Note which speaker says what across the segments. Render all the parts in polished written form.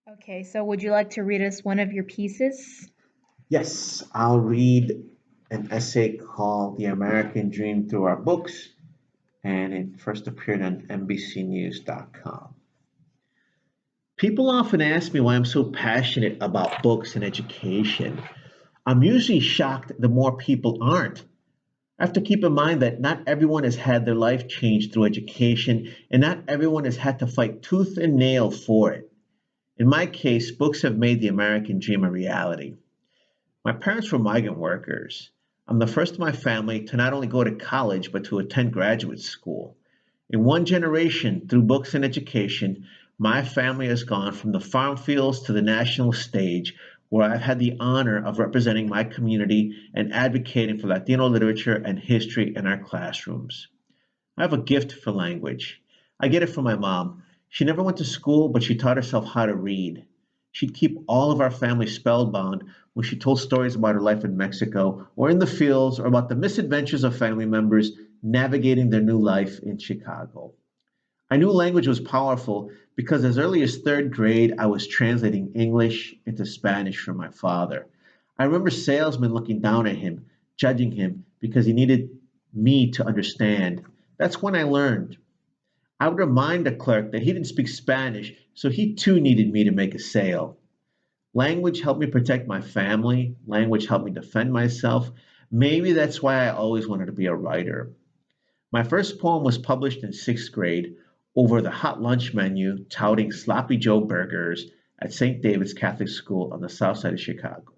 Speaker 1: Okay, so would you like to read us one of your pieces?
Speaker 2: Yes, I'll read an essay called The American Dream Through Our Books, and it first appeared on NBCnews.com. People often ask me why I'm so passionate about books and education. I'm usually shocked the more people aren't. I have to keep in mind that not everyone has had their life changed through education, and not everyone has had to fight tooth and nail for it. In my case, books have made the American dream a reality. My parents were migrant workers. I'm the first in my family to not only go to college, but to attend graduate school. In one generation, through books and education, my family has gone from the farm fields to the national stage, where I've had the honor of representing my community and advocating for Latino literature and history in our classrooms. I have a gift for language. I get it from my mom. She never went to school, but she taught herself how to read. She'd keep all of our family spellbound when she told stories about her life in Mexico or in the fields or about the misadventures of family members navigating their new life in Chicago. I knew language was powerful because as early as third grade, I was translating English into Spanish for my father. I remember salesmen looking down at him, judging him because he needed me to understand. That's when I learned. I would remind the clerk that he didn't speak Spanish, so he too needed me to make a sale. Language helped me protect my family. Language helped me defend myself. Maybe that's why I always wanted to be a writer. My first poem was published in sixth grade over the hot lunch menu touting Sloppy Joe burgers at St. David's Catholic School on the south side of Chicago.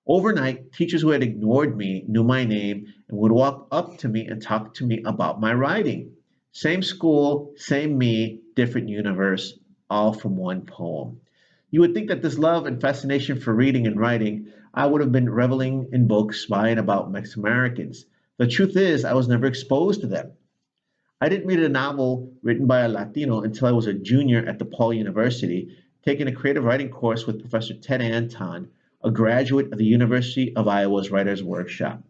Speaker 2: Overnight, teachers who had ignored me knew my name and would walk up to me and talk to me about my writing. Same school, same me, different universe, all from one poem. You would think that this love and fascination for reading and writing, I would have been reveling in books by and about Mexican Americans. The truth is, I was never exposed to them. I didn't read a novel written by a Latino until I was a junior at DePaul University, taking a creative writing course with Professor Ted Anton, a graduate of the University of Iowa's Writers Workshop.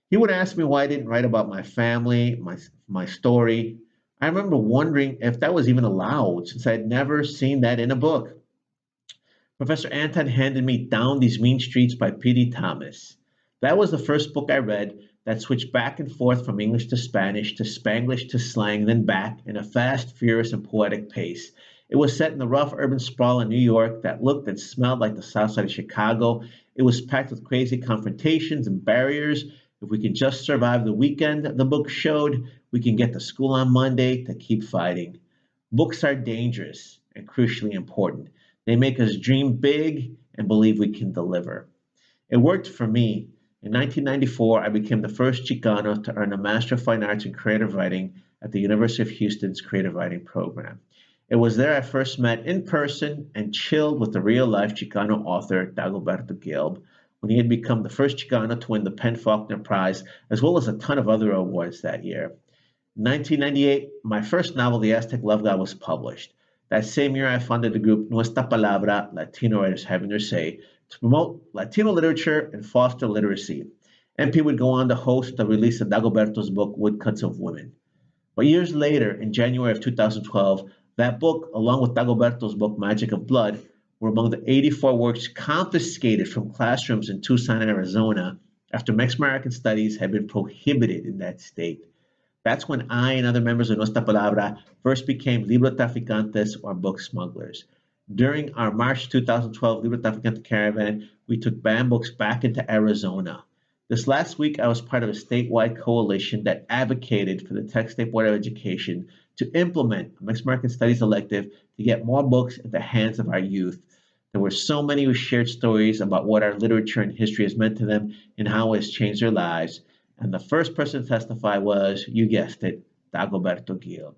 Speaker 2: He would ask me why I didn't write about my family, my story. I remember wondering if that was even allowed since I had never seen that in a book. Professor Anton handed me Down These Mean Streets by P.D. Thomas. That was the first book I read that switched back and forth from English to Spanish to Spanglish to slang, then back in a fast, furious, and poetic pace. It was set in the rough urban sprawl in New York that looked and smelled like the south side of Chicago. It was packed with crazy confrontations and barriers. If we can just survive the weekend, the book showed, we can get to school on Monday to keep fighting. Books are dangerous and crucially important. They make us dream big and believe we can deliver. It worked for me. In 1994, I became the first Chicano to earn a Master of Fine Arts in Creative Writing at the University of Houston's Creative Writing program. It was there I first met in person and chilled with the real life Chicano author Dagoberto Gilb when he had become the first Chicano to win the Penn Faulkner Prize, as well as a ton of other awards that year. In 1998, my first novel, The Aztec Love God, was published. That same year, I founded the group Nuestra Palabra, Latino Writers Having Their Say, to promote Latino literature and foster literacy. MP would go on to host the release of Dagoberto's book, Woodcuts of Women. But years later, in January of 2012, that book, along with Dagoberto's book, Magic of Blood, were among the 84 works confiscated from classrooms in Tucson, Arizona, after Mexican American studies had been prohibited in that state. That's when I and other members of Nuestra Palabra first became Libro Traficantes or book smugglers. During our March 2012 Libro Traficante caravan, we took banned books back into Arizona. This last week, I was part of a statewide coalition that advocated for the Tech State Board of Education to implement a Mexican American Studies elective to get more books in the hands of our youth. There were so many who shared stories about what our literature and history has meant to them and how it has changed their lives. And the first person to testify was, you guessed it, Dagoberto Gil.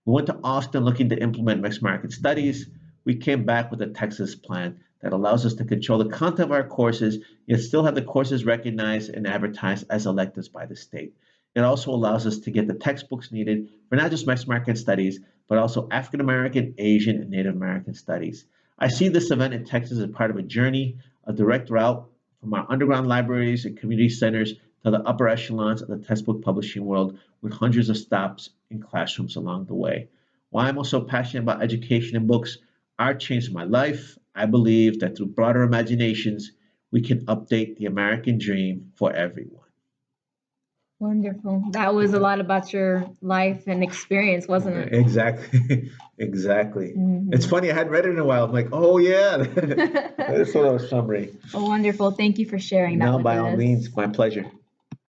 Speaker 2: We went to Austin looking to implement Mexican American Studies. We came back with a Texas plan that allows us to control the content of our courses, yet still have the courses recognized and advertised as electives by the state. It also allows us to get the textbooks needed for not just Mexican American Studies, but also African American, Asian, and Native American Studies. I see this event in Texas as part of a journey, a direct route from our underground libraries and community centers to the upper echelons of the textbook publishing world with hundreds of stops in classrooms along the way. Why I'm also passionate about education and books, art changed my life. I believe that through broader imaginations, we can update the American dream for everyone.
Speaker 1: Wonderful. That was a lot about your life and experience, wasn't it?
Speaker 2: Exactly. Exactly. It's
Speaker 1: Hmm.
Speaker 2: funny, I hadn't read it in a while. I'm like, oh yeah, that's sort of a summary.
Speaker 1: Wonderful. Thank you for sharing that
Speaker 2: No,
Speaker 1: with
Speaker 2: by all
Speaker 1: us.
Speaker 2: means, my pleasure.